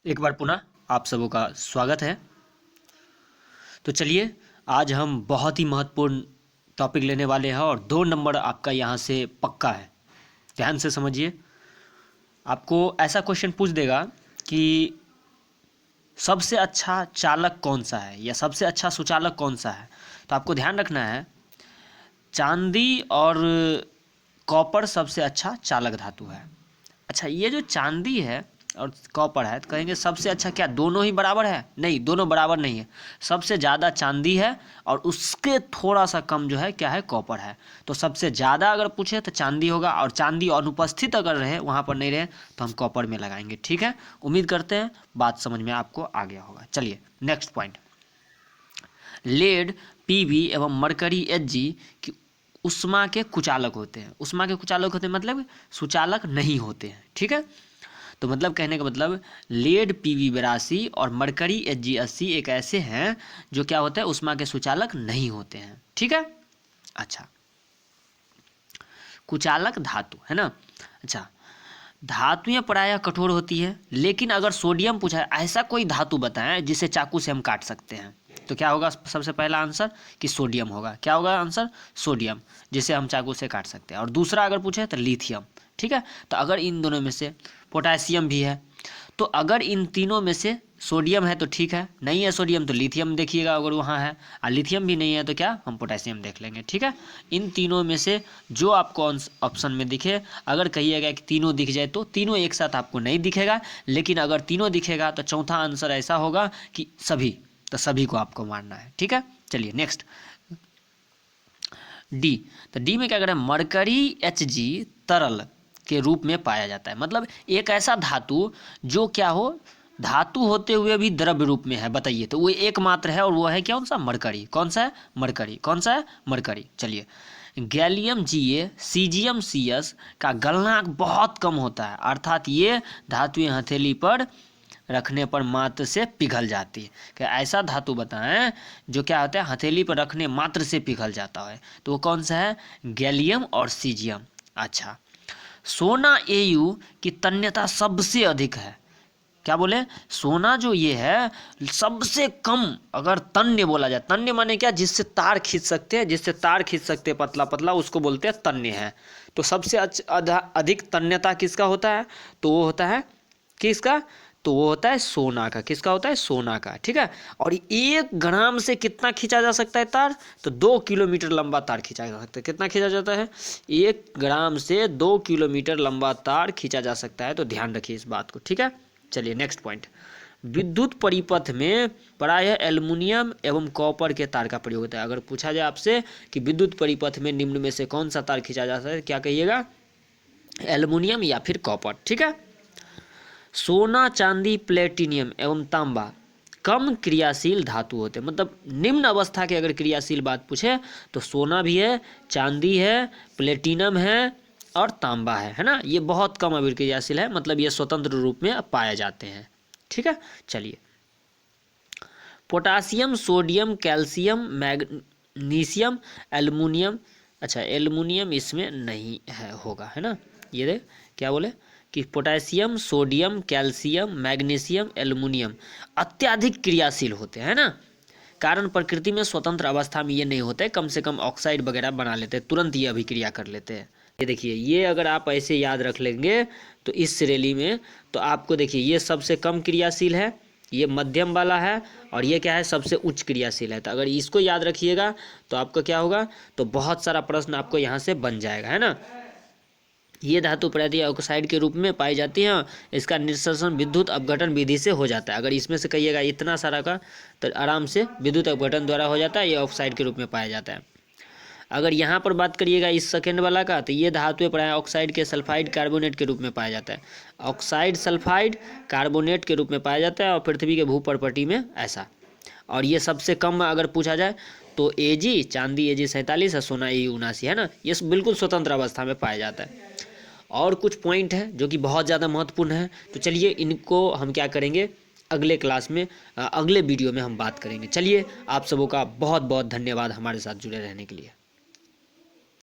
एक बार पुनः आप सबों का स्वागत है। तो चलिए आज हम बहुत ही महत्वपूर्ण टॉपिक लेने वाले हैं और 2 नंबर आपका यहाँ से पक्का है। ध्यान से समझिए। आपको ऐसा क्वेश्चन पूछ देगा कि सबसे अच्छा चालक कौन सा है या सबसे अच्छा सुचालक कौन सा है। तो आपको ध्यान रखना है चांदी और कॉपर सबसे अच्छा चालक धातु है। अच्छा, ये जो चांदी है और कॉपर है तो कहेंगे सबसे अच्छा क्या दोनों ही बराबर है? नहीं, दोनों बराबर नहीं है। सबसे ज़्यादा चांदी है और उसके थोड़ा सा कम जो है क्या है, कॉपर है। तो सबसे ज़्यादा अगर पूछे तो चांदी होगा और चांदी अनुपस्थित अगर रहे, वहाँ पर नहीं रहे, तो हम कॉपर में लगाएंगे। ठीक है, उम्मीद करते हैं बात समझ में आपको आ गया होगा। चलिए नेक्स्ट पॉइंट, लेड, पीबी एवं मरकरी एचजी की उष्मा के कुचालक होते हैं। उष्मा के कुचालक होते हैं मतलब सुचालक नहीं होते हैं। ठीक है, तो मतलब कहने का मतलब लेड PB82 और मरकरी Hg80 एक ऐसे हैं जो क्या होते हैं, उष्मा के सुचालक नहीं होते हैं। ठीक है, अच्छा कुचालक धातु है ना। अच्छा, धातुएं प्रायः कठोर होती है, लेकिन अगर सोडियम पूछा है ऐसा कोई धातु बताएं जिसे चाकू से हम काट सकते हैं, तो क्या होगा सबसे पहला आंसर कि सोडियम होगा। क्या होगा आंसर? सोडियम, जिसे हम चाकू से काट सकते हैं। और दूसरा अगर पूछे तो लिथियम। ठीक है, तो अगर इन दोनों में से पोटेशियम भी है, तो अगर इन तीनों में से सोडियम है तो ठीक है, नहीं है सोडियम तो लिथियम देखिएगा अगर वहाँ है, और लिथियम भी नहीं है तो क्या हम पोटेशियम देख लेंगे। ठीक है, इन तीनों में से जो आपको ऑप्शन में दिखे, अगर कहिएगा कि तीनों दिख जाए तो तीनों एक साथ आपको नहीं दिखेगा, लेकिन अगर तीनों दिखेगा तो चौथा आंसर ऐसा होगा कि सभी, तो सभी को आपको मानना है। ठीक है, चलिए नेक्स्ट डी। तो डी में क्या करें, मरकरी Hg तरल के रूप में पाया जाता है। मतलब एक ऐसा धातु जो क्या हो, धातु होते हुए भी द्रव्य रूप में है। बताइए, तो वो एकमात्र है और वो है कौन सा? मरकरी। कौन सा है? मरकरी। कौन सा है? मरकरी। चलिए, गैलियम Ga सीजियम Cs का गलनांक बहुत कम होता है, अर्थात ये धातुएं हथेली पर रखने पर मात्र से पिघल जाती है। क्या ऐसा धातु बताएं जो क्या होता है, हथेली पर रखने मात्र से पिघल जाता है, तो वो कौन सा है? गैलियम और सीजियम। अच्छा, सोना Au की तन्यता सबसे अधिक है। क्या बोले? सोना जो ये है सबसे कम, अगर तन्य बोला जाए, तन्य माने क्या, जिससे तार खींच सकते हैं, जिससे तार खींच सकते हैं पतला पतला, उसको बोलते हैं तन्य है। तो सबसे अधिक तन्यता किसका होता है? तो वो होता है किसका? तो वो होता है सोना का। किसका होता है? सोना का। ठीक है, और 1 ग्राम से कितना खींचा जा सकता है तार? तो 2 किलोमीटर लंबा तार खींचा जा सकता है। कितना खींचा जाता है? 1 ग्राम से 2 किलोमीटर लंबा तार खींचा जा सकता है। तो ध्यान रखिए इस बात को। ठीक है, चलिए नेक्स्ट पॉइंट, विद्युत परिपथ में प्रायः एल्युमिनियम एवं कॉपर के तार का प्रयोग होता है। अगर पूछा जाए आपसे कि विद्युत परिपथ में निम्न में से कौन सा तार खींचा जा सकता है, क्या कहिएगा? एल्युमिनियम या फिर कॉपर। ठीक है, सोना, चांदी, प्लेटिनियम एवं तांबा कम क्रियाशील धातु होते हैं। मतलब निम्न अवस्था के अगर क्रियाशील बात पूछे तो सोना भी है, चांदी है, प्लेटिनम है और तांबा है ना। ये बहुत कम अभिक्रियाशील है, मतलब ये स्वतंत्र रूप में पाए जाते हैं। ठीक है, चलिए, potassium, sodium, calcium, magnesium, aluminium. अच्छा, एल्युमिनियम इसमें नहीं है, होगा, है ना। ये देख क्या बोले कि potassium, sodium, calcium, magnesium, aluminium अत्यधिक क्रियाशील होते हैं ना। कारण प्रकृति में स्वतंत्र अवस्था में ये नहीं होते, कम से कम ऑक्साइड वगैरह बना लेते हैं, तुरंत ये अभिक्रिया कर लेते हैं। ये देखिए, ये अगर आप ऐसे याद रख लेंगे तो इस श्रेणी में, तो आपको देखिए ये सबसे कम क्रियाशील है, ये मध्यम वाला है, और ये क्या है, सबसे उच्च क्रियाशील है। तो अगर इसको याद रखिएगा तो आपका क्या होगा, तो बहुत सारा प्रश्न आपको यहाँ से बन जाएगा, है ना। ये धातु प्रायः ऑक्साइड के रूप में पाई जाती है। इसका निष्कर्षण विद्युत अपघटन विधि से हो जाता है। अगर इसमें से कहिएगा इतना सारा का, तो आराम से विद्युत अपघटन द्वारा हो जाता है, ये ऑक्साइड के रूप में पाया जाता है। अगर यहाँ पर बात करिएगा इस सेकेंड वाला का, तो ये धातुएं प्रायः ऑक्साइड के सल्फाइड कार्बोनेट के रूप में पाया जाता है। ऑक्साइड सल्फाइड कार्बोनेट के रूप में पाया जाता है और पृथ्वी के भूपर्पटी में ऐसा। और ये सबसे कम अगर पूछा जाए तो Ag, चांदी Ag 47 और सोना Ag 79 है ना। ये बिल्कुल स्वतंत्र अवस्था में पाया जाता है। और कुछ पॉइंट है जो कि बहुत ज़्यादा महत्वपूर्ण है, तो चलिए इनको हम क्या करेंगे, अगले क्लास में, अगले वीडियो में हम बात करेंगे। चलिए, आप सबों का बहुत बहुत धन्यवाद हमारे साथ जुड़े रहने के लिए।